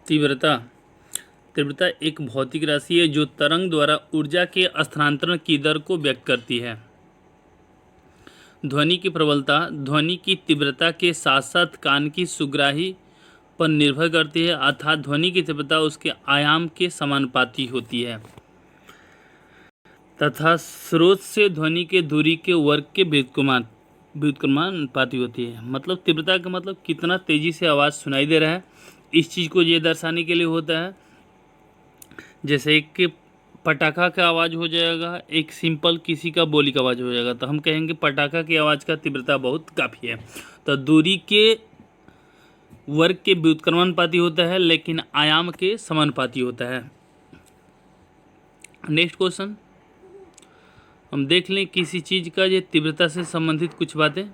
तीव्रता तीव्रता एक भौतिक राशि है जो तरंग द्वारा ऊर्जा के स्थानांतरण की दर को व्यक्त करती है। ध्वनि की प्रबलता ध्वनि की तीव्रता के साथ साथ कान की सुग्राही पर निर्भर करती है, अर्थात ध्वनि की तीव्रता उसके आयाम के समानुपाती होती है तथा स्रोत से ध्वनि के दूरी के वर्ग के व्युत्क्रमानुपाती होती है। मतलब तीव्रता का मतलब कितना तेजी से आवाज़ सुनाई दे रहा है, इस चीज़ को ये दर्शाने के लिए होता है। जैसे एक पटाखा का आवाज़ हो जाएगा, एक सिंपल किसी का बोली का आवाज़ हो जाएगा, तो हम कहेंगे पटाखा की आवाज़ का तीव्रता बहुत काफ़ी है। तो दूरी के वर्ग के व्युत्क्रमानुपाती होता है, लेकिन आयाम के समानुपाती होता है। नेक्स्ट क्वेश्चन हम देख लें किसी चीज़ का ये तीव्रता से संबंधित कुछ बातें।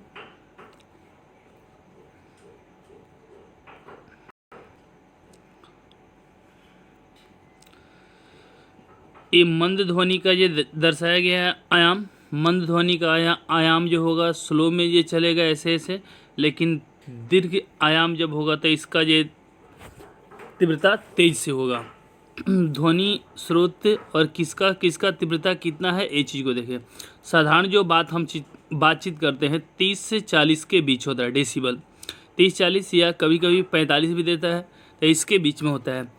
ये मंद ध्वनि का ये दर्शाया गया है आयाम। मंद ध्वनि का आयाम जो होगा स्लो में ये चलेगा ऐसे ऐसे, लेकिन दीर्घ आयाम जब होगा तो इसका ये तीव्रता तेज से होगा। ध्वनि स्रोत और किसका किसका तीव्रता कितना है, ये चीज़ को देखें। साधारण जो बातचीत करते हैं 30 से 40 के बीच होता है डेसिबल। 30-40 या कभी कभी 45 भी देता है, तो इसके बीच में होता है।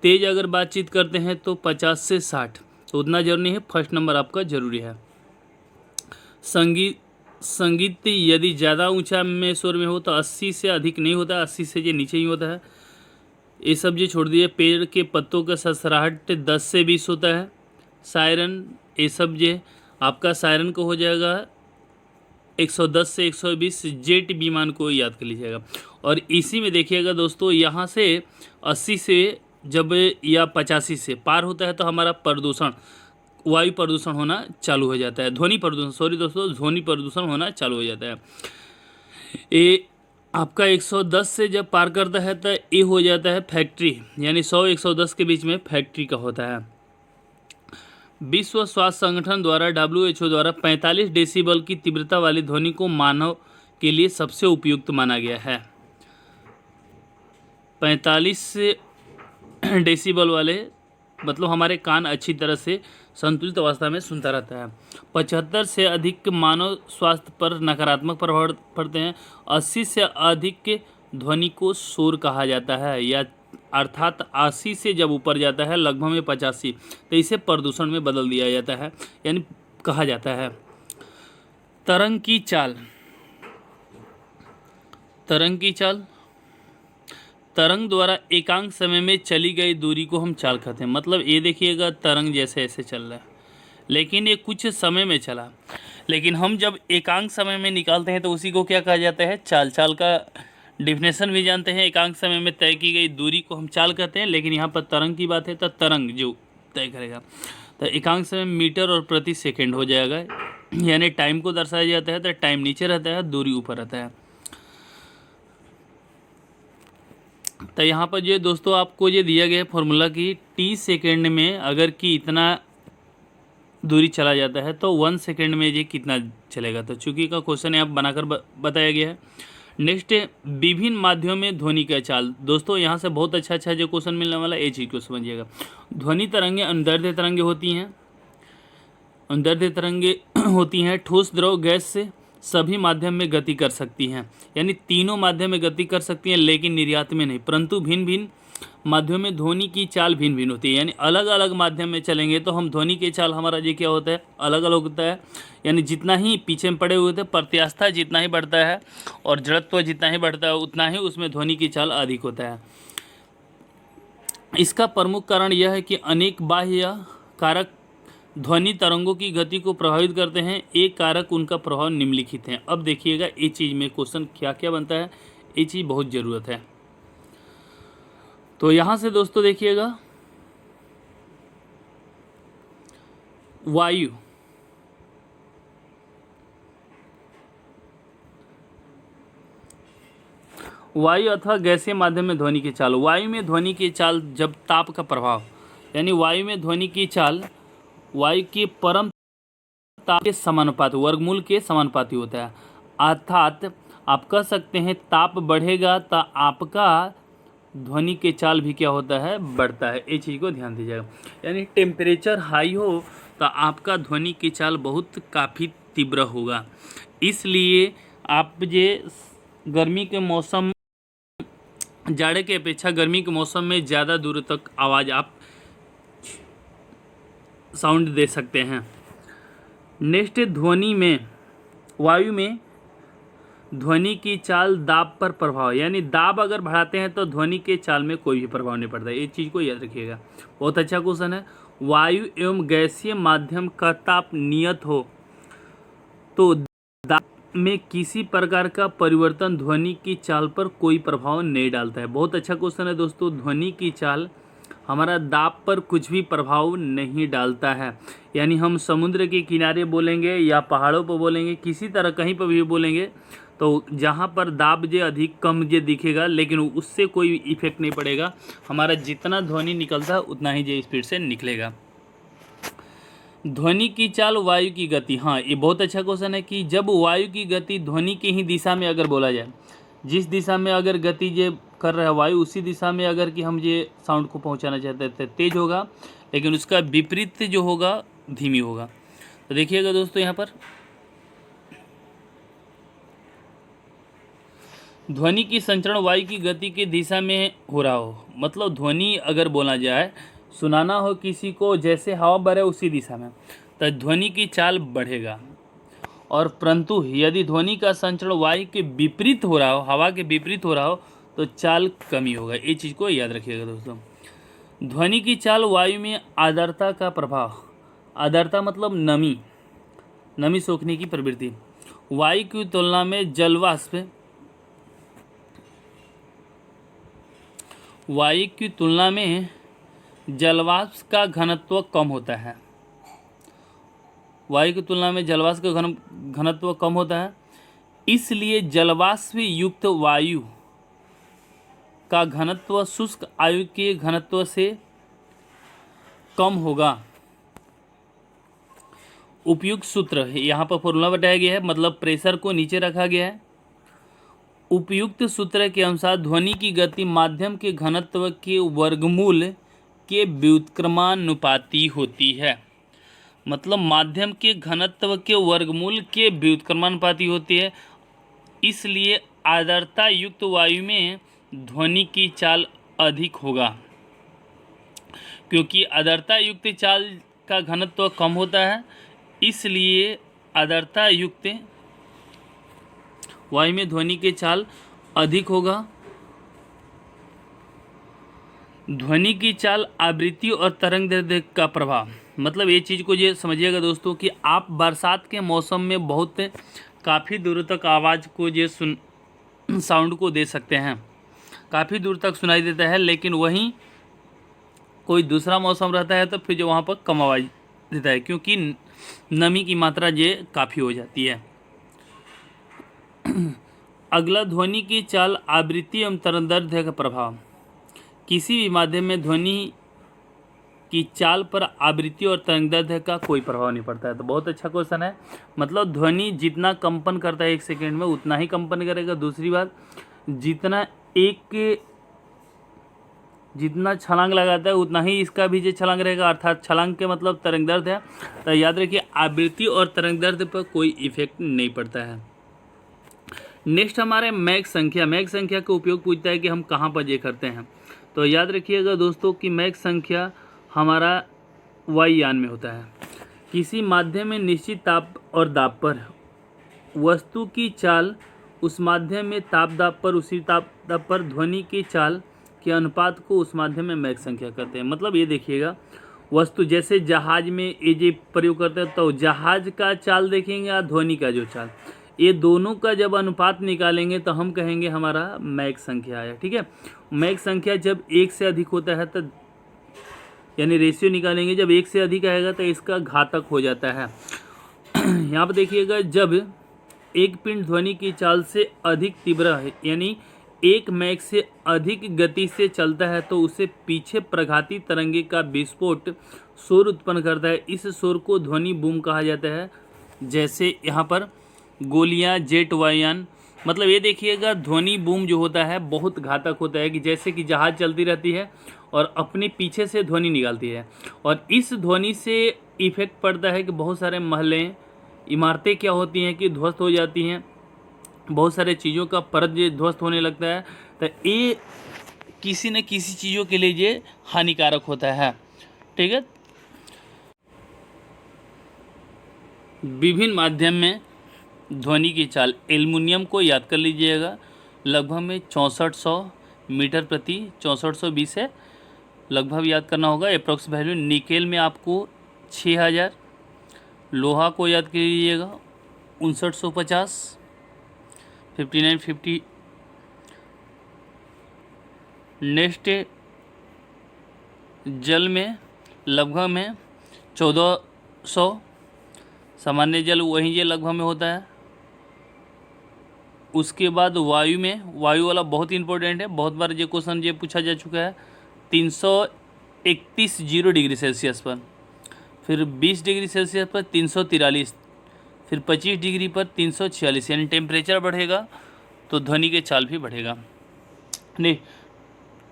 तेज़ अगर बातचीत करते हैं तो 50 से 60, तो उतना जरूरी नहीं है, फर्स्ट नंबर आपका जरूरी है। संगीत यदि ज़्यादा ऊंचा में स्वर में हो तो 80 से अधिक नहीं होता, 80 से ये नीचे ही होता है। ये सब ये छोड़ दिए। पेड़ के पत्तों का सरसराहट 10 से 20 होता है। सायरन ये सब ये आपका सायरन को हो जाएगा 110 से 120। जेट विमान को याद कर लीजिएगा। और इसी में देखिएगा दोस्तों, यहाँ से 80 से जब या 85 से पार होता है तो हमारा प्रदूषण, वायु प्रदूषण होना चालू हो जाता है। ध्वनि प्रदूषण, सॉरी दोस्तों, ध्वनि प्रदूषण होना चालू हो जाता है। ये आपका 110 से जब पार करता है तो ये हो जाता है फैक्ट्री, यानी 100-110 के बीच में फैक्ट्री का होता है। विश्व स्वास्थ्य संगठन द्वारा WHO द्वारा 45 डेसिबल की तीव्रता वाली ध्वनि को मानव के लिए सबसे उपयुक्त माना गया है। 45 डेसिबल वाले मतलब हमारे कान अच्छी तरह से संतुलित अवस्था में सुनता रहता है। 75 से अधिक मानव स्वास्थ्य पर नकारात्मक प्रभाव पड़ते हैं। 80 से अधिक ध्वनि को शोर कहा जाता है, या अर्थात 80 से जब ऊपर जाता है लगभग में 85, तो इसे प्रदूषण में बदल दिया जाता है, यानी कहा जाता है। तरंग की चाल तरंग द्वारा एकांक समय में चली गई दूरी को हम चाल कहते हैं। मतलब ये देखिएगा तरंग जैसे ऐसे चल रहा है, लेकिन ये कुछ समय में चला, लेकिन हम जब एकांक समय में निकालते हैं तो उसी को क्या कहा जाता है, चाल। चाल का डिफिनेशन भी जानते हैं, एकांक समय में तय की गई दूरी को हम चाल कहते हैं। लेकिन यहाँ पर तरंग की बात है तो तरंग जो तय करेगा, तो एकांक समय मीटर और प्रति सेकेंड हो जाएगा, यानी टाइम को दर्शाया जाता है। तो टाइम नीचे रहता है, दूरी ऊपर रहता है। तो यहाँ पर जो दोस्तों आपको ये दिया गया फॉर्मूला कि T सेकेंड में अगर कि इतना दूरी चला जाता है तो 1 सेकेंड में ये कितना चलेगा। तो चूंकि का क्वेश्चन यहाँ बनाकर बताया गया है। नेक्स्ट विभिन्न माध्यमों में ध्वनि का चाल। दोस्तों यहाँ से बहुत अच्छा जो क्वेश्चन मिलने वाला है, ये चीज़ को समझिएगा। ध्वनि तरंगे अनुदैर्ध्य तरंगे होती हैं, अनुदैर्ध्य तरंगे होती हैं ठोस द्रव गैस से सभी माध्यम में गति कर सकती हैं, यानी तीनों माध्यम में गति कर सकती हैं, लेकिन निर्यात में नहीं। परंतु भिन्न भिन्न माध्यमों में ध्वनि की चाल भिन्न भिन्न होती है, यानी अलग अलग माध्यम में चलेंगे तो हम ध्वनि की चाल हमारा ये क्या होता है, अलग अलग होता है। यानी जितना ही पीछे में पड़े हुए थे, प्रत्यास्था जितना ही बढ़ता है और जड़त्व जितना ही बढ़ता है, उतना ही उसमें ध्वनि की चाल अधिक होता है। इसका प्रमुख कारण यह है कि अनेक बाह्य कारक ध्वनि तरंगों की गति को प्रभावित करते हैं। एक कारक उनका प्रभाव निम्नलिखित हैं। अब देखिएगा ये चीज़ में क्वेश्चन क्या क्या बनता है, ये चीज़ बहुत ज़रूरत है। तो यहाँ से दोस्तों देखिएगा, वायु अथवा गैसीय माध्यम में ध्वनि की चाल। वायु में ध्वनि की चाल जब ताप का प्रभाव, यानी वायु में ध्वनि की चाल वायु के परम ताप के समानुपाती, वर्गमूल के समानुपाती होता है। अर्थात आप कह सकते हैं ताप बढ़ेगा तो आपका ध्वनि के चाल भी क्या होता है, बढ़ता है। ये चीज़ को ध्यान दीजिएगा। यानी टेम्परेचर हाई हो तो आपका ध्वनि की चाल बहुत काफ़ी तीव्र होगा। इसलिए आप ये गर्मी के मौसम, जाड़े के अपेक्षा गर्मी के मौसम में ज़्यादा दूर तक आवाज़ आप साउंड दे सकते हैं। नेक्स्ट, ध्वनि में, वायु में ध्वनि की चाल दाब पर प्रभाव, यानी दाब अगर बढ़ाते हैं तो ध्वनि के चाल में कोई भी प्रभाव नहीं पड़ता। ये चीज़ को याद रखिएगा, बहुत अच्छा क्वेश्चन है। वायु एवं गैसीय माध्यम का ताप नियत हो तो दाब में किसी प्रकार का परिवर्तन ध्वनि की चाल पर कोई प्रभाव नहीं डालता है। बहुत अच्छा क्वेश्चन है दोस्तों। ध्वनि की चाल हमारा दाब पर कुछ भी प्रभाव नहीं डालता है। यानी हम समुद्र के किनारे बोलेंगे या पहाड़ों पर बोलेंगे, किसी तरह कहीं पर भी बोलेंगे, तो जहाँ पर दाब जे अधिक कम जे दिखेगा, लेकिन उससे कोई इफेक्ट नहीं पड़ेगा। हमारा जितना ध्वनि निकलता है उतना ही जे स्पीड से निकलेगा। ध्वनि की चाल, वायु की गति। हाँ, ये बहुत अच्छा क्वेश्चन है कि जब वायु की गति ध्वनि की ही दिशा में अगर बोला जाए, जिस दिशा में अगर गति जे कर रहा है वायु, उसी दिशा में अगर कि हम ये साउंड को पहुंचाना चाहते हैं तो तेज होगा, लेकिन उसका विपरीत जो होगा धीमी होगा। तो देखिएगा दोस्तों, यहाँ पर ध्वनि की संचरण वायु की गति की दिशा में हो रहा हो, मतलब ध्वनि अगर बोला जाए, सुनाना हो किसी को जैसे हवा बढ़े उसी दिशा में, तो ध्वनि की चाल बढ़ेगा। और परंतु यदि ध्वनि का संचरण वायु के विपरीत हो रहा हो, हवा के विपरीत हो रहा हो, तो चाल कमी होगा। ये चीज़ को याद रखिएगा दोस्तों। ध्वनि की चाल, वायु में आर्द्रता का प्रभाव। आर्द्रता मतलब नमी, नमी सोखने की प्रवृत्ति। वायु की तुलना में जलवाष्प, वायु की तुलना में जलवाष्प का घनत्व कम होता है। वायु की तुलना में जलवाष्प का घनत्व कम होता है, इसलिए जलवाष्प युक्त वायु का घनत्व शुष्क वायु के घनत्व से कम होगा। उपयुक्त सूत्र, यहाँ पर फॉर्मूला बताया गया है, मतलब प्रेशर को नीचे रखा गया है। उपयुक्त सूत्र के अनुसार ध्वनि की गति माध्यम के घनत्व के वर्गमूल के व्युत्क्रमानुपाती होती है। मतलब माध्यम के घनत्व के वर्गमूल के व्युत्क्रमानुपाती होती है। इसलिए आर्द्रता युक्त वायु में ध्वनि की चाल अधिक होगा, क्योंकि आर्द्रता युक्त चाल का घनत्व कम होता है, इसलिए आर्द्रता युक्त वायु में ध्वनि की चाल अधिक होगा। ध्वनि की चाल, आवृत्ति और तरंग दैर्ध्य का प्रभाव। मतलब ये चीज़ को ये समझिएगा दोस्तों कि आप बरसात के मौसम में बहुत काफ़ी दूर तक आवाज़ को ये साउंड को दे सकते हैं, काफ़ी दूर तक सुनाई देता है, लेकिन वहीं कोई दूसरा मौसम रहता है तो फिर जो वहाँ पर कम आवाज़ देता है, क्योंकि नमी की मात्रा ये काफ़ी हो जाती है। अगला, ध्वनि की चाल, आवृत्ति एवं तरंग दैर्ध्य का प्रभाव। किसी भी माध्यम में ध्वनि की चाल पर आवृत्ति और तरंग दैर्ध्य का कोई प्रभाव नहीं पड़ता है। तो बहुत अच्छा क्वेश्चन है। मतलब ध्वनि जितना कंपन करता है 1 सेकेंड में उतना ही कंपन करेगा। दूसरी बात, जितना छलांग लगाता है उतना ही इसका भी जो छलांग रहेगा, अर्थात छलांग के मतलब तरंग दैर्ध्य है। तो याद रखिए, आवृत्ति और तरंग दैर्ध्य पर कोई इफेक्ट नहीं पड़ता है। नेक्स्ट हमारे मैक संख्या। मैक संख्या का उपयोग पूछता है कि हम कहाँ पर ये करते हैं। तो याद रखिएगा दोस्तों कि मैक संख्या हमारा वायुयान में होता है। किसी माध्यम में निश्चित ताप और दाब पर वस्तु की चाल, उस माध्यम में ताप दाब पर, उसी ताप दाब पर ध्वनि की चाल के अनुपात को उस माध्यम में मैक संख्या कहते हैं। मतलब ये देखिएगा, वस्तु जैसे जहाज में ये जो प्रयोग करते हैं, तो जहाज का चाल देखेंगे या ध्वनि का जो चाल, ये दोनों का जब अनुपात निकालेंगे तो हम कहेंगे हमारा मैक संख्या है। ठीक है, मैक संख्या जब 1 से अधिक होता है तो यानी रेशियो निकालेंगे, जब 1 से अधिक आएगा तो इसका घातक हो जाता है। यहाँ पर देखिएगा, जब एक पिंड ध्वनि की चाल से अधिक तीव्र है, यानी 1 मैक से अधिक गति से चलता है, तो उसे पीछे प्रघाती तरंगे का विस्फोट शोर उत्पन्न करता है। इस शोर को ध्वनि बूम कहा जाता है। जैसे यहाँ पर गोलियाँ, जेट वायुयान मतलब ये देखिएगा ध्वनि बूम जो होता है बहुत घातक होता है, कि जैसे कि जहाज़ चलती रहती है और अपने पीछे से ध्वनि निकालती है, और इस ध्वनि से इफ़ेक्ट पड़ता है कि बहुत सारे महलें, इमारतें क्या होती हैं कि ध्वस्त हो जाती हैं, बहुत सारे चीज़ों का परत ये ध्वस्त होने लगता है। तो ये किसी न किसी चीज़ों के लिए ये हानिकारक होता है। ठीक है, विभिन्न माध्यम में ध्वनि की चाल, एल्युमिनियम को याद कर लीजिएगा, लगभग में 6400 मीटर प्रति 6420 है, लगभग याद करना होगा अप्रोक्स वैल्यू। निकेल में आपको 6000, लोहा को याद कर लीजिएगा 5950, 5950। नेक्स्ट जल में लगभग में 1400, सामान्य जल वही ये लगभग में होता है। उसके बाद वायु में, वायु वाला बहुत इंपॉर्टेंट है, बहुत बार ये क्वेश्चन ये पूछा जा चुका है, 331 डिग्री सेल्सियस पर, फिर 20 डिग्री सेल्सियस पर 343, फिर 25 डिग्री पर 346। यानी टेम्परेचर बढ़ेगा तो ध्वनि के चाल भी बढ़ेगा। नहीं,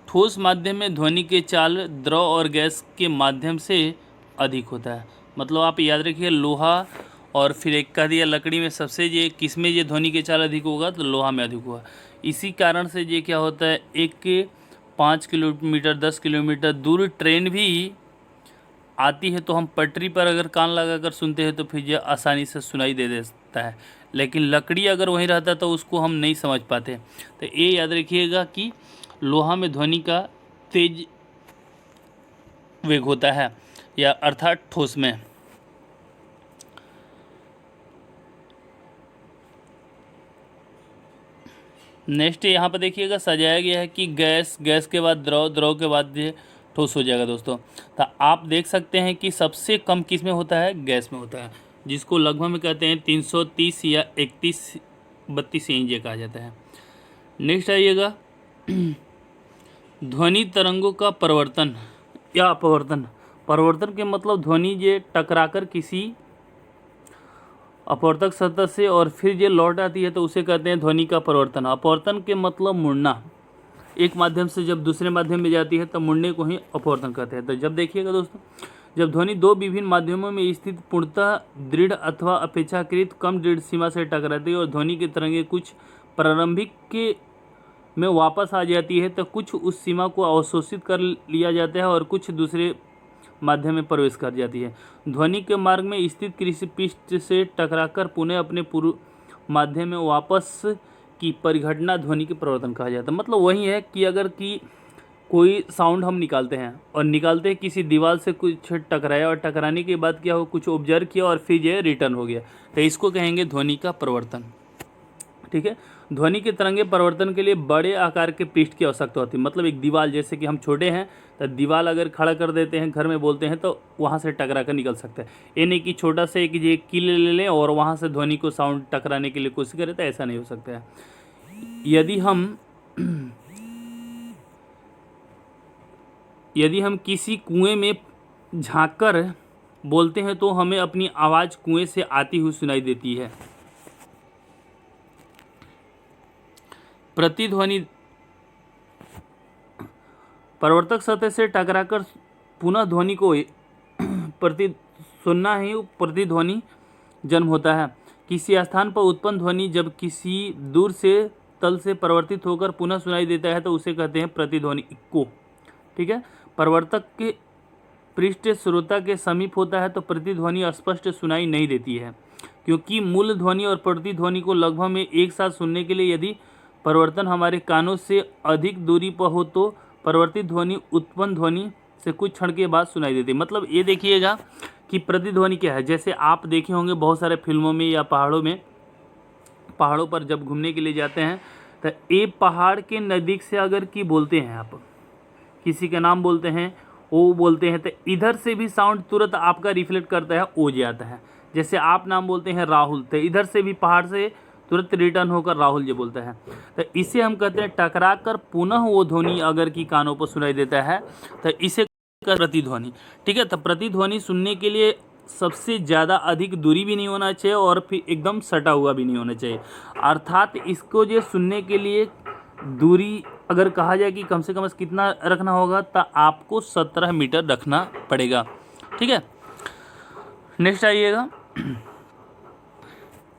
ठोस माध्यम में ध्वनि के चाल द्रव और गैस के माध्यम से अधिक होता है। मतलब आप याद रखिए, लोहा और फिर एक कह दिया लकड़ी में सबसे ये किस में ये ध्वनि के चाल अधिक होगा, तो लोहा में अधिक होगा। इसी कारण से ये क्या होता है, एक 5 किलोमीटर 10 किलोमीटर दूर ट्रेन भी आती है तो हम पटरी पर अगर कान लगाकर सुनते हैं तो फिर ये आसानी से सुनाई दे देता है, लेकिन लकड़ी अगर वहीं रहता तो उसको हम नहीं समझ पाते। तो ये याद रखिएगा कि लोहा में ध्वनि का तेज वेग होता है, या अर्थात ठोस में। नेक्स्ट यहाँ पर देखिएगा सजाया गया है कि गैस, गैस के बाद द्रव, द्रव के बाद ये ठोस हो जाएगा दोस्तों। तो आप देख सकते हैं कि सबसे कम किस में होता है, गैस में होता है, जिसको लगभग में कहते हैं 330 या 31-32 इंच कहा जाता है। नेक्स्ट आइएगा ध्वनि तरंगों का परिवर्तन या अपवर्तन। परिवर्तन के मतलब ध्वनि ये टकराकर किसी अपवर्तक सतह से और फिर ये लौट आती है तो उसे कहते हैं ध्वनि का परिवर्तन। अपवर्तन के मतलब मुड़ना, एक माध्यम से जब दूसरे माध्यम में जाती है तब मुड़ने को ही अपवर्तन कहते हैं। तो जब देखिएगा दोस्तों, जब ध्वनि दो विभिन्न माध्यमों में स्थित पूर्णतः दृढ़ अथवा अपेक्षाकृत कम दृढ़ सीमा से टकराती है और ध्वनि की तरंगें कुछ प्रारंभिक के में वापस आ जाती है, तो कुछ उस सीमा को अवशोषित कर लिया जाता है और कुछ दूसरे माध्यम में प्रवेश कर जाती है। ध्वनि के मार्ग में स्थित किसी पृष्ठ से टकराकर पुनः अपने पूर्व माध्यम में वापस की परिघटना ध्वनि के परिवर्तन कहा जाता है। मतलब वही है कि अगर कि कोई साउंड हम निकालते हैं और निकालते हैं किसी दीवार से कुछ टकराया और टकराने के बाद क्या हो, कुछ ऑब्जर्व किया और फिर ये रिटर्न हो गया, तो इसको कहेंगे ध्वनि का परिवर्तन। ठीक है, ध्वनि के तरंगे परिवर्तन के लिए बड़े आकार के पृष्ठ की आवश्यकता होती है। मतलब एक दीवार, जैसे कि हम छोटे हैं तो दीवार अगर खड़ा कर देते हैं घर में बोलते हैं तो वहाँ से टकरा कर निकल सकता है। ये नहीं कि छोटा सा एक ये कील ले लें और वहाँ से ध्वनि को साउंड टकराने के लिए कोशिश करें, तो ऐसा नहीं हो सकता है। यदि हम किसी कुएं में झाँक कर बोलते हैं तो हमें अपनी आवाज़ कुएं से आती हुई सुनाई देती है। प्रतिध्वनि परिवर्तक सतह से टकराकर पुनः ध्वनि को सुनना ही प्रतिध्वनि जन्म होता है। किसी स्थान पर उत्पन्न ध्वनि जब किसी दूर से तल से परिवर्तित होकर पुनः सुनाई देता है तो उसे कहते हैं प्रतिध्वनि इक्को। ठीक है, परिवर्तक के पृष्ठ श्रोता के समीप होता है तो प्रतिध्वनि स्पष्ट सुनाई नहीं देती है, क्योंकि मूल ध्वनि और प्रतिध्वनि को लगभग में एक साथ सुनने के लिए यदि परिवर्तन हमारे कानों से अधिक दूरी पर हो तो परिवर्तित ध्वनि उत्पन्न ध्वनि से कुछ क्षण के बाद सुनाई देती है। मतलब ये देखिएगा कि प्रतिध्वनि क्या है। जैसे आप देखे होंगे बहुत सारे फिल्मों में या पहाड़ों पर जब घूमने के लिए जाते हैं तो ये पहाड़ के नज़दीक से अगर कि बोलते हैं, आप किसी का नाम बोलते हैं, ओ बोलते हैं, तो इधर से भी साउंड तुरंत आपका रिफ्लेक्ट करता है, ओ जाता है। जैसे आप नाम बोलते हैं राहुल, तो इधर से भी पहाड़ से तुरंत रिटर्न होकर राहुल जी बोलता है। तो इसे हम कहते हैं टकरा कर पुनः वो ध्वनि अगर कि कानों पर सुनाई देता है तो इसे प्रतिध्वनि। ठीक है, तो प्रतिध्वनि सुनने के लिए सबसे ज़्यादा अधिक दूरी भी नहीं होना चाहिए और फिर एकदम सटा हुआ भी नहीं होना चाहिए। अर्थात इसको जो सुनने के लिए दूरी अगर कहा जाए कि कम से कम कितना रखना होगा, तो आपको 17 मीटर रखना पड़ेगा। ठीक है, नेक्स्ट आइएगा।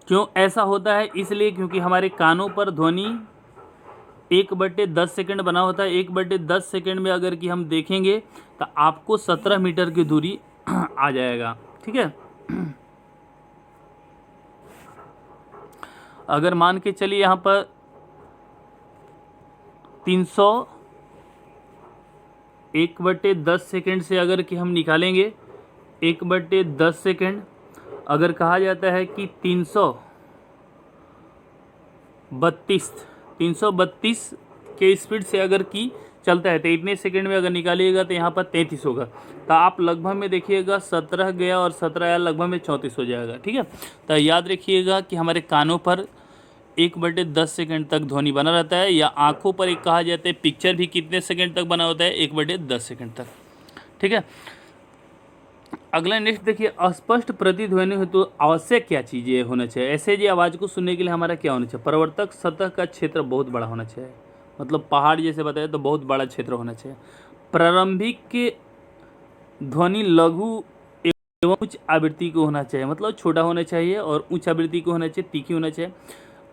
क्यों ऐसा होता है? इसलिए क्योंकि हमारे कानों पर ध्वनि 1/10 सेकंड बना होता है। 1/10 सेकंड में अगर कि हम देखेंगे तो आपको 17 मीटर की दूरी आ जाएगा। ठीक है, अगर मान के चलिए यहाँ पर 1/10 सेकंड से अगर कि हम निकालेंगे 1/10 सेकंड, अगर कहा जाता है कि 332 के स्पीड से अगर कि चलता है तो इतने सेकंड में अगर निकालिएगा तो यहाँ पर 33 होगा। तो आप लगभग में देखिएगा 17 गया और 17 आया, लगभग में 34 हो जाएगा। ठीक है, तो याद रखिएगा कि हमारे कानों पर 1/10 सेकंड तक ध्वनि बना रहता है, या आंखों पर एक कहा जाता है पिक्चर भी कितने सेकंड तक बना होता है? 1/10 सेकंड तक। ठीक है, अगला नेक्स्ट देखिए, अस्पष्ट प्रतिध्वनि हो तो आवश्यक क्या चीज़ें होना चाहिए? ऐसे जी आवाज़ को सुनने के लिए हमारा क्या होना चाहिए? प्रवर्तक सतह का क्षेत्र बहुत बड़ा होना चाहिए, मतलब पहाड़ जैसे बताया तो बहुत बड़ा क्षेत्र होना चाहिए। प्रारंभिक ध्वनि लघु एवं उच्च आवृत्ति को होना चाहिए, मतलब छोटा होना चाहिए, और उच्च आवृत्ति को होना चाहिए, तीखी होना चाहिए।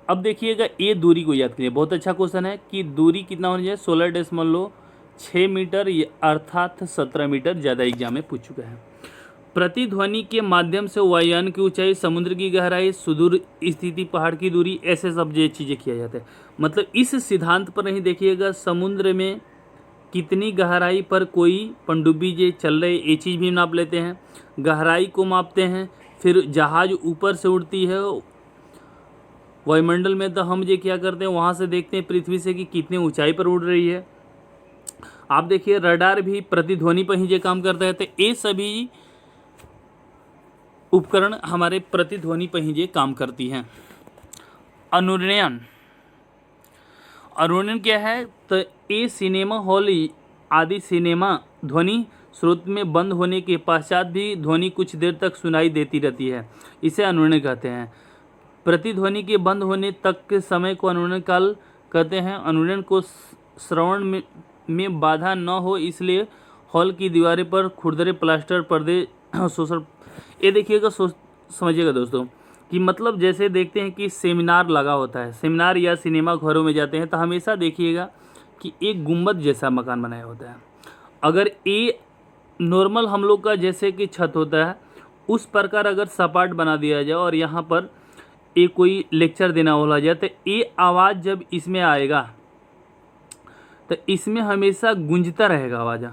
अब देखिएगा ये दूरी को याद करिए, बहुत अच्छा क्वेश्चन है कि दूरी कितना होना चाहिए? 16.6 मीटर, अर्थात 17 मीटर, ज़्यादा एग्जाम में पूछ चुका है। प्रतिध्वनि के माध्यम से वायुयान की ऊंचाई, समुद्र की गहराई, सुदूर स्थिति, पहाड़ की दूरी, ऐसे सब ये चीज़ें किया जाता है। मतलब इस सिद्धांत पर नहीं देखिएगा समुद्र में कितनी गहराई पर कोई पनडुब्बी जे चल रहे, ये चीज़ भी नाप लेते हैं, गहराई को मापते हैं। फिर जहाज ऊपर से उड़ती है वायुमंडल में, तो हम ये क्या करते हैं, वहाँ से देखते हैं पृथ्वी से कि कितनी ऊंचाई पर उड़ रही है। आप देखिए रडार भी प्रतिध्वनि पर ही ये काम करता है। तो ये सभी उपकरण हमारे प्रतिध्वनि पर ही ये काम करती हैं। अनुरणन, अनुरणन क्या है? तो ये सिनेमा हॉल आदि सिनेमा ध्वनि स्रोत में बंद होने के पश्चात भी ध्वनि कुछ देर तक सुनाई देती रहती है, इसे अनुरणन कहते हैं। प्रतिध्वनि के बंद होने तक के समय को अनुरणन काल कहते हैं। अनुरणन को श्रवण में बाधा न हो इसलिए हॉल की दीवारें पर खुरदरे प्लास्टर पर्दे शोषण, ये देखिएगा समझिएगा दोस्तों कि मतलब जैसे देखते हैं कि सेमिनार लगा होता है, सेमिनार या सिनेमा घरों में जाते हैं तो हमेशा देखिएगा कि एक गुंबद जैसा मकान बनाया होता है। अगर ये नॉर्मल हम लोग का जैसे कि छत होता है उस प्रकार अगर सपाट बना दिया जाए और यहाँ पर एक कोई लेक्चर देना बोला जाए, तो ये आवाज़ जब इसमें आएगा तो इसमें हमेशा गूंजता रहेगा आवाज़,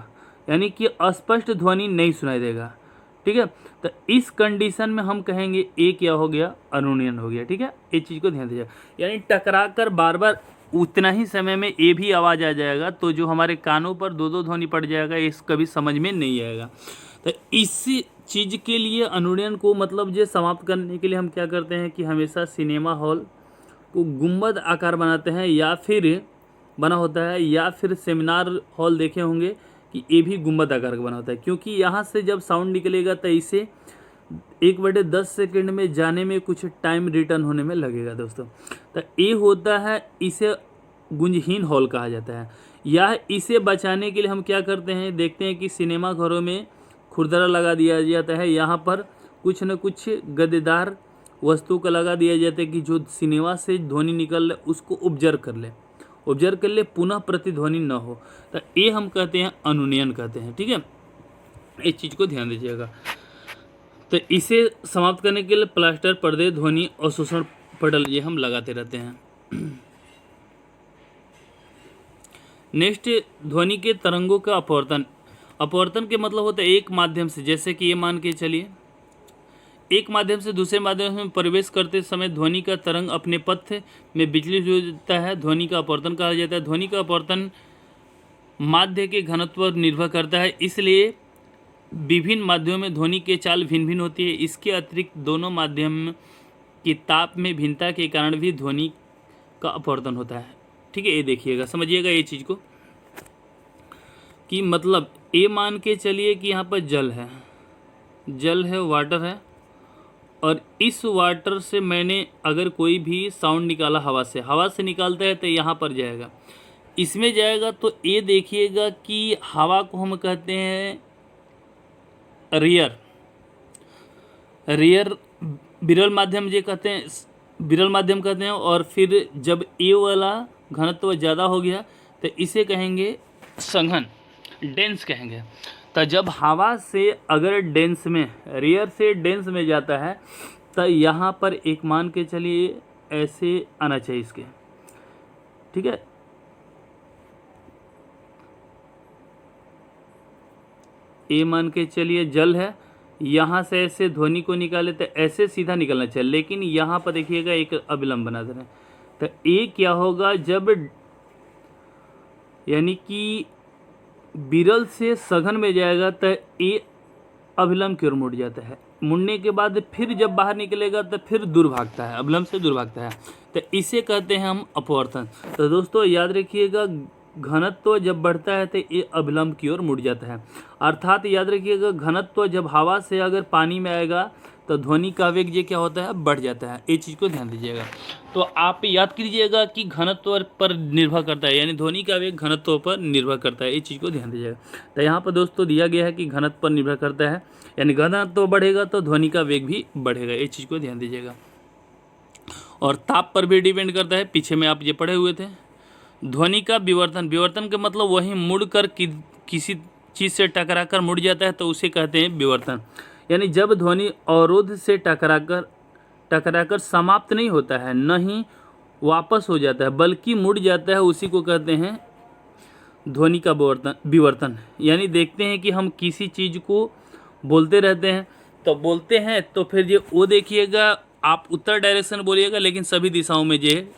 यानी कि अस्पष्ट ध्वनि नहीं सुनाई देगा। ठीक है, तो इस कंडीशन में हम कहेंगे ये क्या हो गया? अनुरणन हो गया। ठीक है, इस चीज़ को ध्यान दीजिए, यानी टकरा कर बार बार उतना ही समय में ये भी आवाज़ आ जाएगा, तो जो हमारे कानों पर दो दो ध्वनि पड़ जाएगा, इस कभी समझ में नहीं आएगा। तो इसी चीज़ के लिए अनुरणन को मतलब ये समाप्त करने के लिए हम क्या करते हैं कि हमेशा सिनेमा हॉल को गुंबद आकार बनाते हैं, या फिर बना होता है, या फिर सेमिनार हॉल देखे होंगे कि ये भी गुंबद आकार का बना होता है, क्योंकि यहाँ से जब साउंड निकलेगा तो इसे 1/10 सेकंड में जाने में कुछ टाइम रिटर्न होने में लगेगा दोस्तों। तो ये होता है, इसे गुंजहीन हॉल कहा जाता है। या इसे बचाने के लिए हम क्या करते हैं, देखते हैं कि सिनेमा घरों में खुरदरा लगा दिया जाता है, यहाँ पर कुछ न कुछ गद्देदार वस्तु का लगा दिया जाता है कि जो सिनेमा से ध्वनि निकल रहा उसको ऑब्जर्व कर ले, पुनः प्रतिध्वनि न हो। तो ये हम कहते हैं अनुनयन कहते हैं। ठीक है, इस चीज़ को ध्यान दीजिएगा। तो इसे समाप्त करने के लिए प्लास्टर, पर्दे, ध्वनि और शोषण पटल ये हम लगाते रहते हैं। नेक्स्ट, ध्वनि के तरंगों का अपवर्तन। अपवर्तन के मतलब होता है एक माध्यम से, जैसे कि ये मान के चलिए एक माध्यम से दूसरे माध्यम में प्रवेश करते समय ध्वनि का तरंग अपने पथ में विचलित हो जाता है, ध्वनि का अपवर्तन कहा जाता है। ध्वनि का अपवर्तन माध्य के घनत्व पर निर्भर करता है, इसलिए विभिन्न माध्यमों में ध्वनि के चाल भिन्न भिन्न होती है। इसके अतिरिक्त दोनों माध्यम की ताप में भिन्नता के कारण भी ध्वनि का अपवर्तन होता है। ठीक है, ये देखिएगा, समझिएगा ये चीज़ को कि मतलब ये मान के चलिए कि यहाँ पर जल है, जल है, वाटर है, और इस वाटर से मैंने अगर कोई भी साउंड निकाला हवा से निकालता है तो यहाँ पर जाएगा, इसमें जाएगा। तो ये देखिएगा कि हवा को हम कहते हैं रियर विरल माध्यम ये कहते हैं, विरल माध्यम कहते हैं। और फिर जब ए वाला घनत्व ज़्यादा हो गया तो इसे कहेंगे सघन, डेंस कहेंगे। तो जब हवा से अगर डेंस में, रियर से डेंस में जाता है तो यहाँ पर एक मान के चलिए ऐसे आना चाहिए इसके, ठीक है। ए मान के चलिए जल है, यहाँ से ऐसे ध्वनि को निकाले तो ऐसे सीधा निकलना चाहिए, लेकिन यहाँ पर देखिएगा एक अविलंब बना दे रहे हैं। तो ए क्या होगा, जब यानी कि विरल से सघन में जाएगा तो ए अभिलंब की ओर मुड़ जाता है। मुड़ने के बाद फिर जब बाहर निकलेगा तो फिर दूर भागता है, अभिलंब से दूर भागता है। तो इसे कहते हैं हम अपवर्तन। तो दोस्तों याद रखिएगा, घनत्व जब बढ़ता है तो ये अभिलंब की ओर मुड़ जाता है। अर्थात याद रखिएगा, घनत्व जब हवा से अगर पानी में आएगा तो ध्वनि का वेग ये क्या होता है, बढ़ जाता है। ये चीज़ को ध्यान दीजिएगा। तो आप याद कीजिएगा कि घनत्व पर निर्भर करता है, यानी ध्वनि का वेग घनत्व पर निर्भर करता है। ये चीज़ को ध्यान दीजिएगा। तो यहाँ पर दोस्तों दिया गया है कि घनत्व पर निर्भर करता है, यानी घनत्व बढ़ेगा तो ध्वनि का वेग भी बढ़ेगा। ये चीज़ को ध्यान दीजिएगा। और ताप पर भी डिपेंड करता है, पीछे में आप ये पढ़े हुए थे। ध्वनि का विवर्तन, विवर्तन का मतलब वही मुड़कर किसी चीज़ से टकराकर मुड़ जाता है तो उसे कहते हैं विवर्तन। यानी जब ध्वनि अवरोध से टकराकर समाप्त नहीं होता है, न ही वापस हो जाता है, बल्कि मुड़ जाता है, उसी को कहते हैं ध्वनि का विवर्तन। यानी देखते हैं कि हम किसी चीज़ को बोलते रहते हैं, तो फिर ये वो देखिएगा, आप उत्तर डायरेक्शन बोलिएगा लेकिन सभी दिशाओं में ये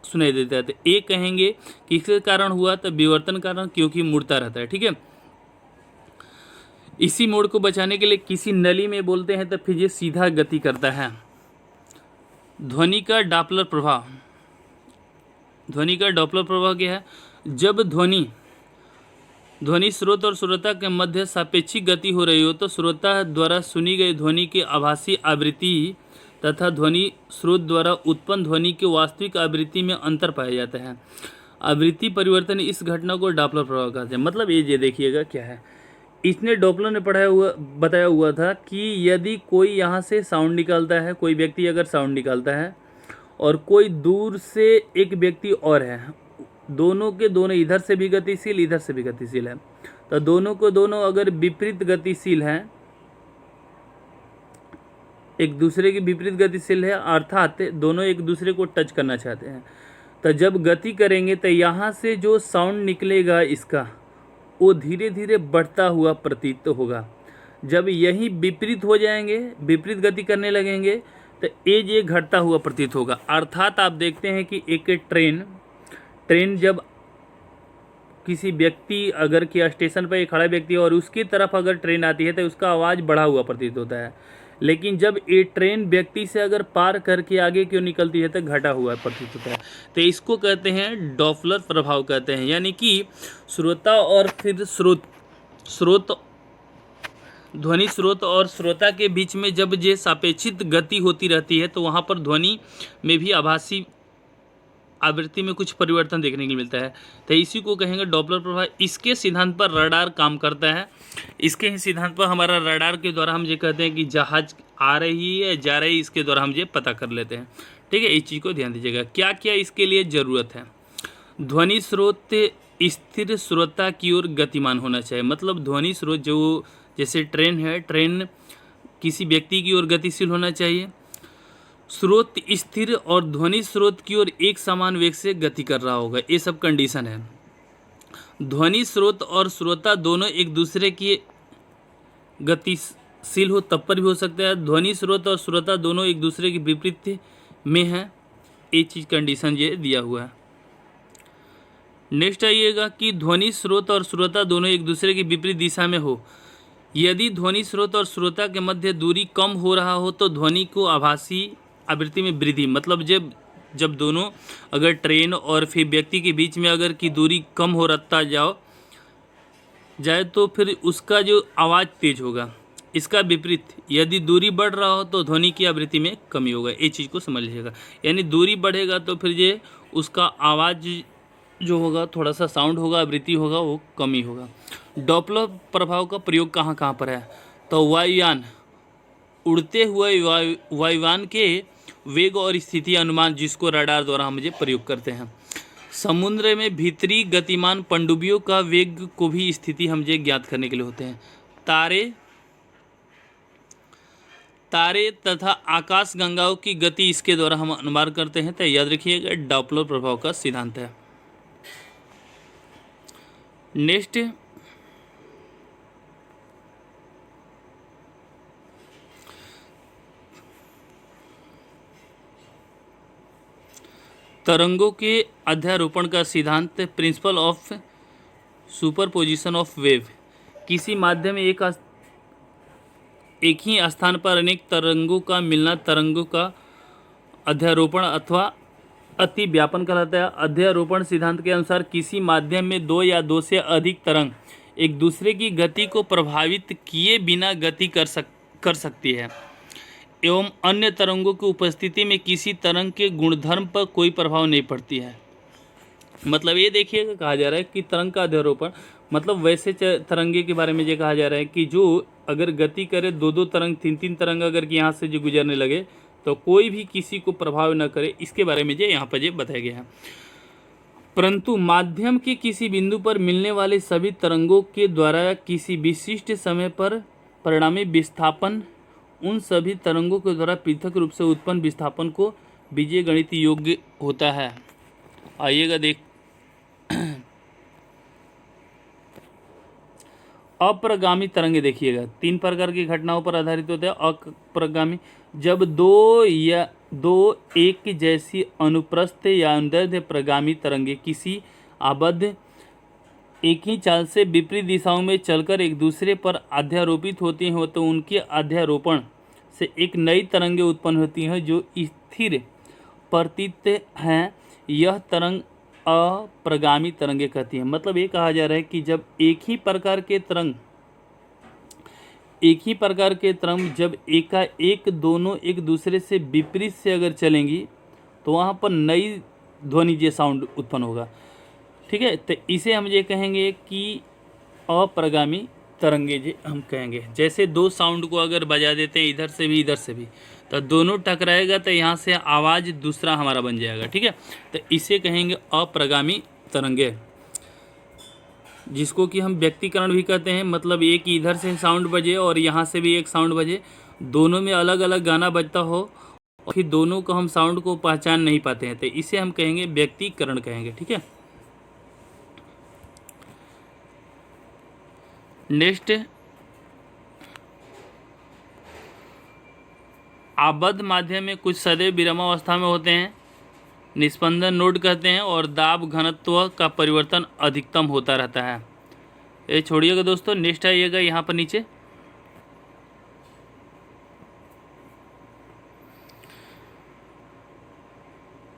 सुनाई देता है। तो ये कहेंगे कि किसके कारण हुआ, तो विवर्तन कारण, क्योंकि मुड़ता रहता है, ठीक है। इसी मोड़ को बचाने के लिए किसी नली में बोलते हैं तो फिर ये सीधा गति करता है। ध्वनि का डॉपलर प्रभाव, ध्वनि का डॉपलर प्रभाव क्या है, जब ध्वनि स्रोत और श्रोता के मध्य सापेक्षिक गति हो रही हो तो श्रोता द्वारा सुनी गई ध्वनि की आभासी आवृत्ति तथा ध्वनि स्रोत द्वारा उत्पन्न ध्वनि की वास्तविक आवृत्ति में अंतर पाया जाता है। आवृत्ति परिवर्तन, इस घटना को डॉपलर प्रभाव कहते हैं। मतलब ये देखिएगा क्या है, इसने डॉपलर ने बताया हुआ था कि यदि कोई यहाँ से साउंड निकालता है, कोई व्यक्ति अगर साउंड निकालता है और कोई दूर से एक व्यक्ति और है, दोनों के दोनों इधर से भी गतिशील, इधर से भी गतिशील है, तो दोनों को दोनों अगर विपरीत गतिशील हैं, एक दूसरे के विपरीत गतिशील है, अर्थात दोनों एक दूसरे को टच करना चाहते हैं, तो जब गति करेंगे तो यहाँ से जो साउंड निकलेगा इसका, वो धीरे धीरे बढ़ता हुआ प्रतीत होगा। जब यही विपरीत हो जाएंगे, विपरीत गति करने लगेंगे, तो ये घटता हुआ प्रतीत होगा। अर्थात आप देखते हैं कि एक ट्रेन जब किसी व्यक्ति अगर कि स्टेशन पर एक खड़ा व्यक्ति और उसकी तरफ अगर ट्रेन आती है तो उसका आवाज़ बढ़ा हुआ प्रतीत होता है, लेकिन जब ये ट्रेन व्यक्ति से अगर पार करके आगे क्यों निकलती है तो घटा हुआ प्रतीत होता है। तो इसको कहते हैं डॉपलर प्रभाव कहते हैं। यानी कि श्रोता और फिर स्रोत ध्वनि स्रोत और श्रोता के बीच में जब ये सापेक्षित गति होती रहती है तो वहाँ पर ध्वनि में भी आभासी आवृत्ति में कुछ परिवर्तन देखने को मिलता है। तो इसी को कहेंगे डॉपलर प्रभाव। इसके सिद्धांत पर रडार काम करता है। इसके ही सिद्धांत पर हमारा रडार के द्वारा हम ये कहते हैं कि जहाज आ रही है जा रही है, इसके द्वारा हम ये पता कर लेते हैं, ठीक है। इस चीज़ को ध्यान दीजिएगा। क्या क्या इसके लिए ज़रूरत है, ध्वनि स्रोत स्थिर श्रोता की ओर गतिमान होना चाहिए। मतलब ध्वनि स्रोत जो जैसे ट्रेन है, ट्रेन किसी व्यक्ति की ओर गतिशील होना चाहिए। स्रोत स्थिर और ध्वनि स्रोत की ओर एक समान वेग से गति कर रहा होगा, ये सब कंडीशन है। ध्वनि स्रोत और श्रोता दोनों एक दूसरे की गतिशील हो तब पर भी हो सकता है। ध्वनि स्रोत और श्रोता दोनों एक दूसरे के विपरीत में है, एक चीज़ कंडीशन ये दिया हुआ है। नेक्स्ट आइएगा कि ध्वनि स्रोत और श्रोता दोनों एक दूसरे की विपरीत दिशा में हो। यदि ध्वनि स्रोत और श्रोता के मध्य दूरी कम हो रहा हो तो ध्वनि को आभासी आवृत्ति में वृद्धि, मतलब जब दोनों अगर ट्रेन और फिर व्यक्ति के बीच में अगर की दूरी कम हो रहा जाए तो फिर उसका जो आवाज़ तेज होगा, इसका विपरीत, यदि दूरी बढ़ रहा हो तो ध्वनि की आवृत्ति में कमी होगा। ये चीज़ को समझ लीजिएगा, यानी दूरी बढ़ेगा तो फिर ये उसका आवाज़ जो होगा, थोड़ा सा साउंड होगा, आवृत्ति होगा, वो कमी होगा। डॉपलर प्रभाव का प्रयोग कहाँ कहाँ पर है? तो वायुयान, उड़ते हुए वायुयान के वेग और स्थिति अनुमान, जिसको रडार द्वारा हम ये प्रयोग करते हैं। समुद्र में भीतरी गतिमान पनडुब्बियों का वेग को भी स्थिति हम ये ज्ञात करने के लिए होते हैं। तारे तथा आकाश गंगाओं की गति इसके द्वारा हम अनुमान करते हैं। तो याद रखिएगा, डॉपलर प्रभाव का सिद्धांत है। नेक्स्ट, तरंगों के अध्यारोपण का सिद्धांत, principle of superposition of wave. किसी माध्यम में एक ही स्थान पर अनेक तरंगों का मिलना तरंगों का अध्यारोपण अथवा अतिव्यापन कहलाता है। अध्यारोपण सिद्धांत के अनुसार किसी माध्यम में दो या दो से अधिक तरंग एक दूसरे की गति को प्रभावित किए बिना गति कर सकती है एवं अन्य तरंगों की उपस्थिति में किसी तरंग के गुणधर्म पर कोई प्रभाव नहीं पड़ती है। मतलब ये देखिएगा, कहा जा रहा है कि तरंग का अध्यारोपण मतलब वैसे तरंगे के बारे में ये कहा जा रहा है कि जो अगर गति करे, दो दो तरंग, तीन तीन तरंग अगर यहाँ से जो गुजरने लगे तो कोई भी किसी को प्रभाव न करे, इसके बारे में ये यहाँ पर ये बताया गया है। परंतु माध्यम के किसी बिंदु पर मिलने वाले सभी तरंगों के द्वारा किसी विशिष्ट समय पर परिणामी विस्थापन उन सभी तरंगों के द्वारा पृथक रूप से उत्पन्न विस्थापन को बीजगणित योग्य होता है। आइएगा देख, अप्रगामी तरंगे देखिएगा, तीन प्रकार की घटनाओं पर आधारित होते हैं। अप्रगामी, जब दो एक जैसी अनुप्रस्थ या अनुदैर्ध्य प्रगामी तरंगे किसी आबद्ध एक ही चाल से विपरीत दिशाओं में चलकर एक दूसरे पर अध्यारोपित होती हैं तो उनके अध्यारोपण से एक नई तरंगें उत्पन्न होती हैं जो स्थिर प्रतीत हैं। यह तरंग अप्रगामी तरंगे कहती हैं। मतलब ये कहा जा रहा है कि जब एक ही प्रकार के तरंग जब एक दोनों एक दूसरे से विपरीत से अगर चलेंगी तो वहाँ पर नई ध्वनि जे साउंड उत्पन्न होगा। ठीक है, तो इसे हम ये कहेंगे कि अप्रगामी तरंगे जे हम कहेंगे। जैसे दो साउंड को अगर बजा देते हैं इधर से भी इधर से भी, तो दोनों टकराएगा तो यहाँ से आवाज़ दूसरा हमारा बन जाएगा। ठीक है, तो इसे कहेंगे अप्रगामी तरंगे, जिसको कि हम व्यक्तिकरण भी कहते हैं। मतलब एक इधर से साउंड बजे और यहाँ से भी एक साउंड बजे, दोनों में अलग अलग गाना बजता हो और फिर दोनों को हम साउंड को पहचान नहीं पाते हैं, तो इसे हम कहेंगे व्यक्तिकरण कहेंगे। ठीक है, नेक्स्ट, आबद्ध माध्यम में कुछ सदैव विरामावस्था में होते हैं, निस्पंदन नोड कहते हैं, और दाब घनत्व का परिवर्तन अधिकतम होता रहता है। ये छोड़िएगा दोस्तों, नेक्स्ट आइएगा यहाँ पर नीचे।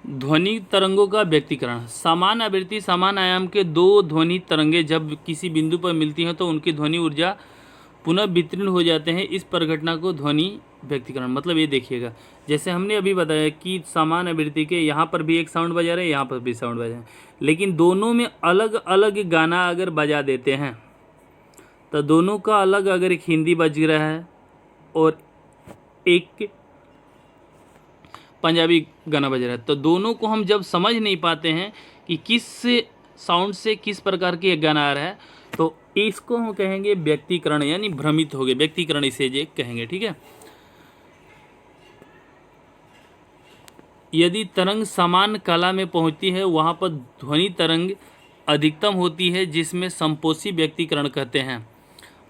ध्वनि तरंगों का व्यक्तिकरण। समान आवृत्ति समान आयाम के दो ध्वनि तरंगे जब किसी बिंदु पर मिलती हैं तो उनकी ध्वनि ऊर्जा पुनः वितरण हो जाते हैं। इस प्रघटना को ध्वनि व्यक्तिकरण, मतलब ये देखिएगा, जैसे हमने अभी बताया कि समान आवृत्ति के यहाँ पर भी एक साउंड बजा रहे हैं, यहाँ पर भी साउंड बजा रहे हैं, लेकिन दोनों में अलग अलग गाना अगर बजा देते हैं तो दोनों का अलग, अगर एक हिंदी बज रहा है और एक पंजाबी गाना बज रहा है, तो दोनों को हम जब समझ नहीं पाते हैं कि किस साउंड से किस प्रकार की गाना आ रहा है, तो इसको हम कहेंगे व्यक्तिकरण, यानी भ्रमित हो गए, व्यक्तिकरण इसे जे कहेंगे। ठीक है, यदि तरंग समान कला में पहुंचती है वहां पर ध्वनि तरंग अधिकतम होती है, जिसमें संपोषी व्यक्तिकरण कहते हैं।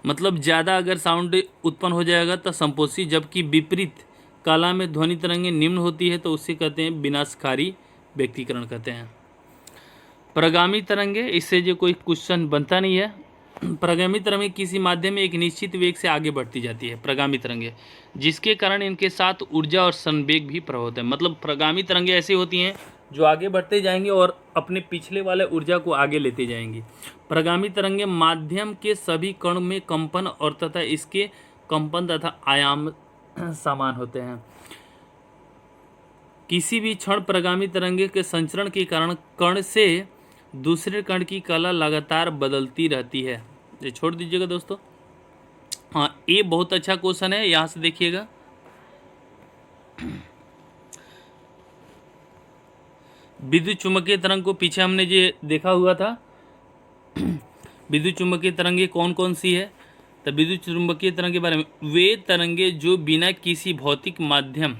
मतलब ज़्यादा अगर साउंड उत्पन्न हो जाएगा तो संपोषी, जबकि विपरीत कला में ध्वनि तरंगें निम्न होती है तो उससे कहते हैं विनाशकारी व्यक्तिकरण कहते हैं। प्रगामी तरंगे, इससे जो कोई क्वेश्चन बनता नहीं है। प्रगामी तरंगे किसी माध्यम में एक निश्चित वेग से आगे बढ़ती जाती है, प्रगामी तरंगे, जिसके कारण इनके साथ ऊर्जा और संवेग भी प्रभावित है। मतलब प्रगामी तरंगे ऐसी होती हैं जो आगे बढ़ते जाएंगे और अपने पिछले वाले ऊर्जा को आगे लेते जाएंगी। प्रगामी तरंगे माध्यम के सभी कण में कंपन और तथा इसके कंपन तथा आयाम समान होते हैं। किसी भी क्षण प्रगामी तरंगे के संचरण के कारण कण से दूसरे कण की कला लगातार बदलती रहती है। ये छोड़ दीजिएगा दोस्तों। हाँ, ये बहुत अच्छा क्वेश्चन है, यहाँ से देखिएगा। विद्युत चुम्बकीय तरंग को पीछे हमने ये देखा हुआ था। विद्युत चुम्बकीय तरंगे कौन कौन सी है? तो विद्युत चुम्बकीय तरंग के बारे में, वे तरंगे जो बिना किसी भौतिक माध्यम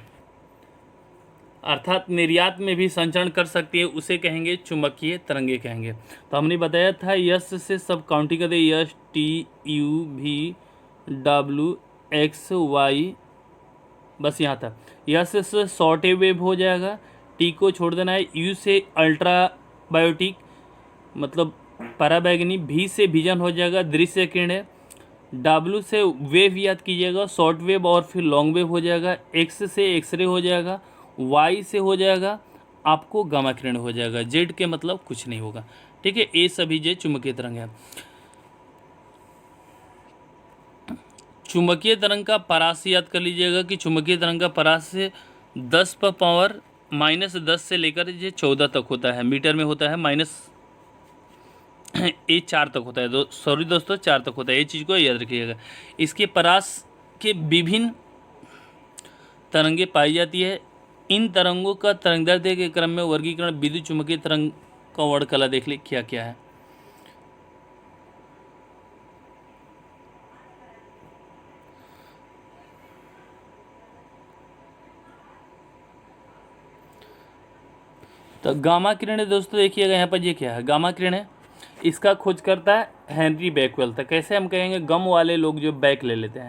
अर्थात निर्यात में भी संचरण कर सकती है, उसे कहेंगे चुंबकीय तरंगे कहेंगे। तो हमने बताया था यश से सब काउंटिंग करते, S T U V W X Y, बस यहाँ था। यश से शॉर्ट वेव हो जाएगा, टी को छोड़ देना है। यू से अल्ट्रा बायोटिक मतलब पराबैंगनी, भी से विजन हो जाएगा, दृश्य किरण है। डब्ल्यू से वेव याद कीजिएगा, शॉर्ट वेव और फिर लॉन्ग वेव हो जाएगा। एक्स से एक्सरे हो जाएगा, वाई से हो जाएगा आपको गामा किरण हो जाएगा। जेड के मतलब कुछ नहीं होगा, ठीक है। ये सभी जो चुंबकीय तरंग है। चुंबकीय तरंग का परास याद कर लीजिएगा कि चुंबकीय तरंग का परास से 10⁻⁻10 से लेकर ये 14 तक होता है, मीटर में होता है, ये 4 तक होता है। सॉरी दोस्तों, 4 तक होता है, ये चीज़ को याद रखिएगा। इसके परास के विभिन्न तरंगे पाई जाती है। इन तरंगों का तरंगदैर्ध्य के क्रम में वर्गीकरण विद्युत चुम्बकीय तरंग का वर्णकला देख ले क्या क्या है। तो गामा किरण है दोस्तों, देखिएगा यहाँ पर ये क्या है, गामा किरण है। इसका खोज करता है हेनरी बैकवेल। तो कैसे हम कहेंगे, गम वाले लोग जो बैक ले लेते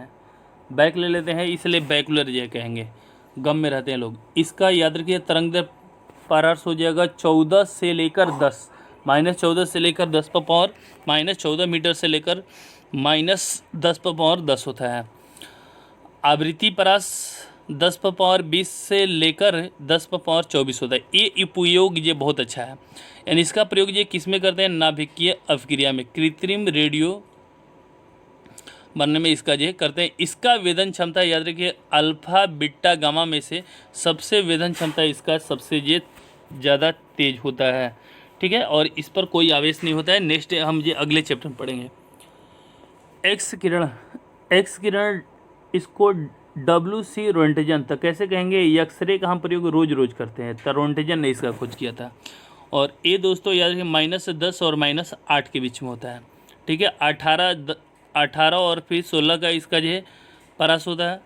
हैं, इसलिए बैकुलर ये कहेंगे, गम में रहते हैं लोग। इसका याद रखिए तरंगदैर्ध्य परास हो जाएगा 14 से लेकर 10, -14 से लेकर 10⁻⁻14 मीटर से लेकर -10⁻10 होता है। आवृत्ति परास 10⁻20 से लेकर 10⁻24 होता है। ये उपयोग ये बहुत अच्छा है, यानी इसका प्रयोग ये किस में करते हैं, नाभिकीय अभिक्रिया में, कृत्रिम रेडियो बनने में इसका ये करते हैं। इसका वेदन क्षमता याद रखिए अल्फा बीटा गामा में से सबसे वेदन क्षमता इसका सबसे ये ज़्यादा तेज होता है, ठीक है। और इस पर कोई आवेश नहीं होता है। नेक्स्ट हम ये अगले चैप्टर में पढ़ेंगे। एक्स किरण इसको WC रोंटेजन, तो कैसे कहेंगे, एक्सरे का हम प्रयोग रोज करते हैं, तो रोंटेजन ने इसका खोज किया था। और ये दोस्तों याद रखिए -10 और -8 के बीच में होता है, ठीक है। 18 और फिर 16 का इसका जो है परास होता है।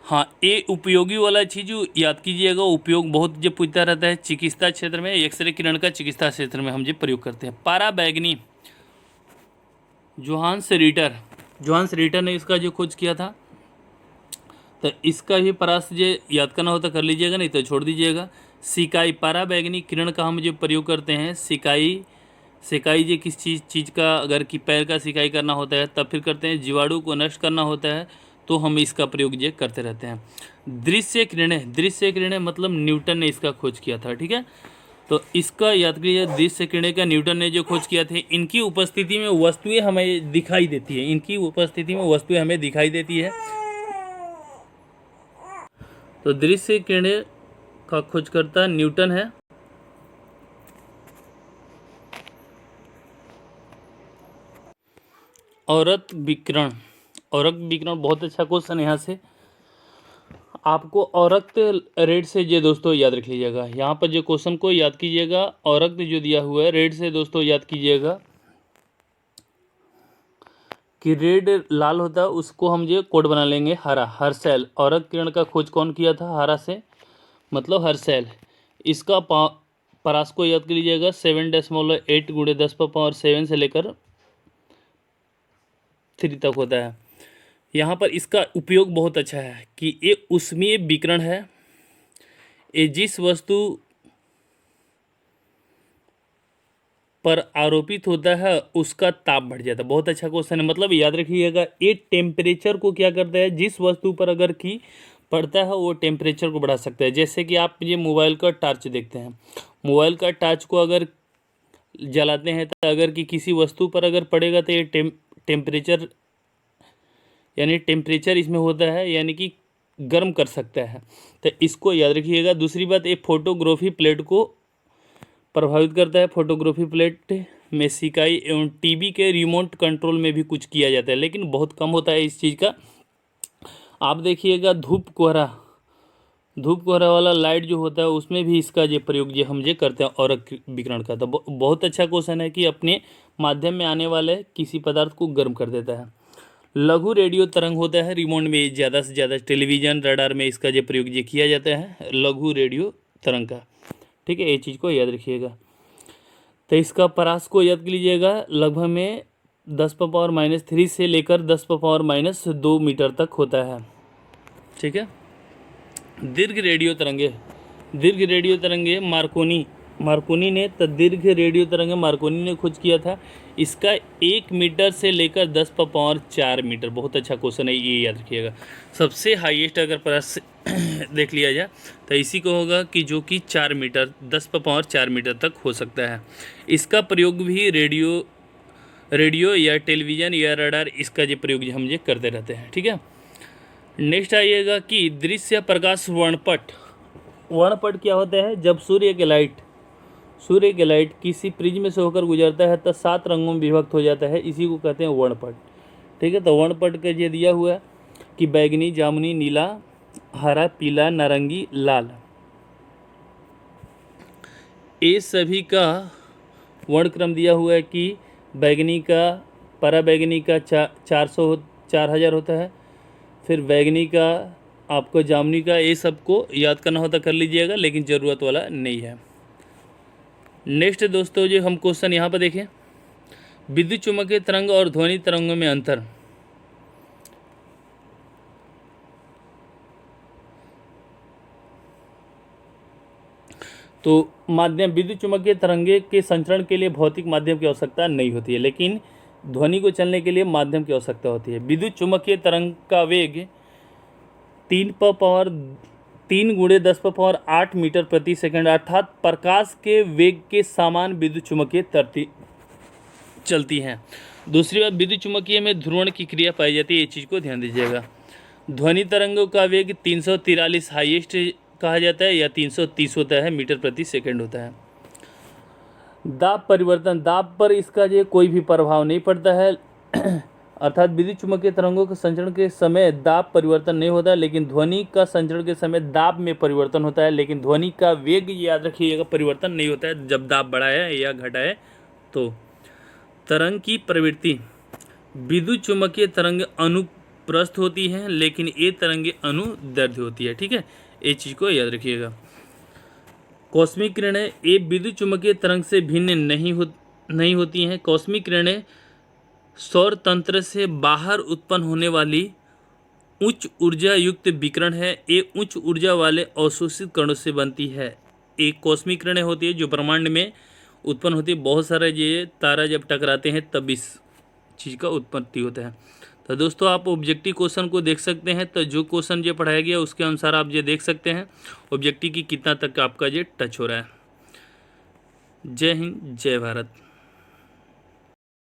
हाँ, ये उपयोगी वाला चीज़ याद कीजिएगा, उपयोग बहुत जो पूछता रहता है चिकित्सा क्षेत्र में, एक्सरे किरण का चिकित्सा क्षेत्र में हम जो प्रयोग करते हैं। पराबैंगनी जोहान्स रीटर ने इसका जो खोज किया था, तो इसका भी परास जो याद करना होता कर लीजिएगा, नहीं तो छोड़ दीजिएगा। सिकाई, पराबैंगनी किरण का हम जो प्रयोग करते हैं, सिकाई जो किस चीज़ का, अगर कि पैर का सिकाई करना होता है तब फिर करते हैं। जीवाणु को नष्ट करना होता है तो हम इसका प्रयोग ये करते रहते हैं। दृश्य किरणें मतलब न्यूटन ने इसका खोज किया था, ठीक है। तो इसका याद करिए, दृश्य किरणें का न्यूटन ने जो खोज किया थे, इनकी उपस्थिति में वस्तुएं हमें दिखाई देती है, तो दृश्य किरणें का खोजकर्ता न्यूटन है। औरत विकिरण बहुत अच्छा क्वेश्चन है। यहाँ से आपको औरक्त रेड से ये दोस्तों याद रख लीजिएगा, यहाँ पर जो क्वेश्चन को याद कीजिएगा, औरक्त जो दिया हुआ है रेड से दोस्तों याद कीजिएगा कि रेड लाल होता है, उसको हम जो कोड बना लेंगे हरा, हर्सेल। औरत किरण का खोज कौन किया था, हरा से मतलब हर्सेल। इसका परास को याद कर लीजिएगा 7.8 × 10⁻7 से लेकर 3 तक होता है। यहाँ पर इसका उपयोग बहुत अच्छा है कि ये उष्मीय विकिरण है, ये जिस वस्तु पर आरोपित होता है उसका ताप बढ़ जाता है। बहुत अच्छा क्वेश्चन है, मतलब याद रखिएगा ये टेम्परेचर को क्या करता है, जिस वस्तु पर अगर की पड़ता है वो टेम्परेचर को बढ़ा सकता है। जैसे कि आप ये मोबाइल का टॉर्च देखते हैं, मोबाइल का टॉर्च को अगर जलाते हैं तो अगर कि किसी वस्तु पर अगर पड़ेगा तो ये टेम्परेचर यानी टेम्परेचर इसमें होता है, यानी कि गर्म कर सकता है। तो इसको याद रखिएगा। दूसरी बात, ये फोटोग्राफी प्लेट को प्रभावित करता है। फोटोग्राफी प्लेट में सिकाई एवं टीवी के रिमोट कंट्रोल में भी कुछ किया जाता है, लेकिन बहुत कम होता है इस चीज़ का। आप देखिएगा धूप कोहरा वाला लाइट जो होता है उसमें भी इसका जो प्रयोग जो हम जे करते हैं औरक विकिरण का। तो बहुत अच्छा क्वेश्चन है कि अपने माध्यम में आने वाले किसी पदार्थ को गर्म कर देता है। लघु रेडियो तरंग होता है रिमोट में, ज़्यादा से ज़्यादा टेलीविज़न रडार में इसका जो प्रयोग जो किया जाता है लघु रेडियो तरंग का। ठीक है, ये चीज़ को याद रखिएगा। तो इसका परास को याद कर लीजिएगा, लगभग में 10⁻³ से लेकर 10⁻² मीटर तक होता है। ठीक है। दीर्घ रेडियो तरंगे मार्कोनी ने तो दीर्घ रेडियो तरंगे मार्कोनी ने खोज किया था। इसका 1 मीटर से लेकर 10⁻⁴ मीटर। बहुत अच्छा क्वेश्चन है, ये याद रखिएगा। सबसे हाईएस्ट अगर परास देख लिया जाए तो इसी को होगा कि जो कि 4 मीटर 10⁻⁴ मीटर तक हो सकता है। इसका प्रयोग भी रेडियो या टेलीविज़न या रडार, इसका जो प्रयोग हम ये करते रहते हैं। ठीक है। नेक्स्ट आइएगा कि दृश्य प्रकाश वर्णपट क्या होता है? जब सूर्य के लाइट किसी प्रिज्म से होकर गुजरता है तो 7 रंगों में विभक्त हो जाता है, इसी को कहते हैं वर्णपट। ठीक है। तो वर्णपट का ये दिया हुआ है कि बैगनी, जामुनी, नीला, हरा, पीला, नारंगी, लाल, ये सभी का वर्णक्रम दिया हुआ है कि बैगनी का, पराबैगनी का 4000 होता है, फिर बैगनी का, आपको जामुनी का, ये सबको याद करना होता कर लीजिएगा, लेकिन ज़रूरत वाला नहीं है। नेक्स्ट दोस्तों जो हम क्वेश्चन यहाँ पर देखें, विद्युत चुम्बकीय तरंग और ध्वनि तरंगों में अंतर। तो माध्यम, विद्युत चुम्बकीय तरंगे के संचरण के लिए भौतिक माध्यम की आवश्यकता नहीं होती है, लेकिन ध्वनि को चलने के लिए माध्यम की आवश्यकता होती है। विद्युत चुम्बकीय तरंग का वेग 3 × 10⁸ मीटर प्रति सेकंड, अर्थात प्रकाश के वेग के समान विद्युत चुम्बकीय तरंगें चलती हैं। दूसरी बात, विद्युत चुम्बकीय में ध्रुवण की क्रिया पाई जाती है, ये चीज़ को ध्यान दीजिएगा। ध्वनि तरंगों का वेग 343 हाईएस्ट कहा जाता है, या 330 होता है, मीटर प्रति सेकंड होता है। दाब परिवर्तन, दाब पर इसका जो कोई भी प्रभाव नहीं पड़ता है, अर्थात विद्युत चुम्बकीय तरंगों के संचरण के समय दाब परिवर्तन नहीं होता है, लेकिन ध्वनि का संचरण के समय दाब में परिवर्तन होता है, लेकिन ध्वनि का वेग याद रखिएगा परिवर्तन नहीं होता है जब दाब बढ़ाए या घटाए तो। तरंग की प्रवृत्ति, विद्युत चुम्बकीय तरंग अनुप्रस्थ होती हैं, लेकिन ये तरंगे अनुदैर्ध्य होती है। ठीक है, ये चीज़ को याद रखिएगा। कॉस्मिक किरणें ये विद्युत चुम्बकीय तरंग से भिन्न नहीं होती हैं। कॉस्मिक किरणें सौर तंत्र से बाहर उत्पन्न होने वाली उच्च ऊर्जा युक्त विकिरण है। ये उच्च ऊर्जा वाले अवशोषित कणों से बनती है। एक कॉस्मिक किरणें होती है जो ब्रह्मांड में उत्पन्न होती है। बहुत सारे ये तारा जब टकराते हैं तब इस चीज़ का उत्पत्ति होता है। तो दोस्तों आप ऑब्जेक्टिव क्वेश्चन को देख सकते हैं। तो जो क्वेश्चन जो पढ़ाया गया उसके अनुसार आप ये देख सकते हैं ऑब्जेक्टिव की कितना तक आपका ये टच हो रहा है। जय हिंद, जय भारत।